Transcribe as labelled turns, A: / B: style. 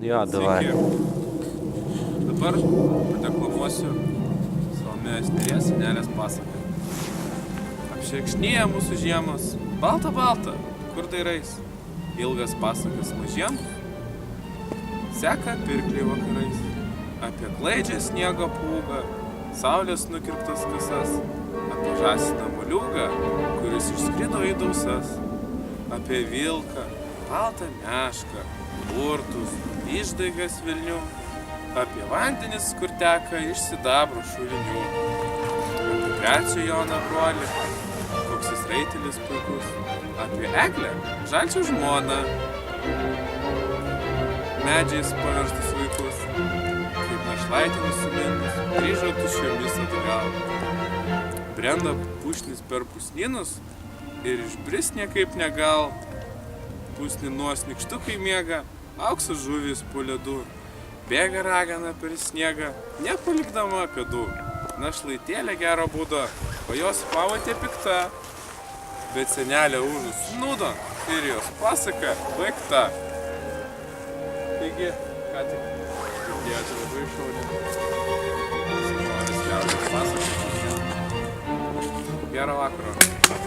A: Jo, davai.
B: Dabar padeklamuosiu Salomėjos Nėries senelės pasaką. Apšerkšnyja mūsų žiemos, balta, balta, kur dairais. Ilgas pasakas mažiems, seka pirkliai vakarais. Apie klaidžią sniego pūgą, saulės nukirptas kasas, apie žąsiną moliūgą, kuris išskrido į dausas, apie vilką, baltą mešką, burtus, išdaigas vilnių, apie vandenis, kur teka iš sidabro šulinių, apie trečią Joną brolį, koks jis raitelis puikus, apie eglę, žalčio žmoną, medžiais paverstus vaikus, kaip našlaitė nusimindus, grįžo tuščiomis atgal. Brenda pušnis per pusnynus ir išbris niekaip negal. Pusninuos nykštukai miega, aukso žuvys po ledu. Bėga ragana per sniegą, nepalikdama pėdų. Našlaitėlė gero būdo, o jos pavotė pikta. Bet senelė užus nudo ir jos pasaka baigta. Taigi, ką tik girdėjote labai šaunį. Senovės liaudies pasaką. Gero vakaro.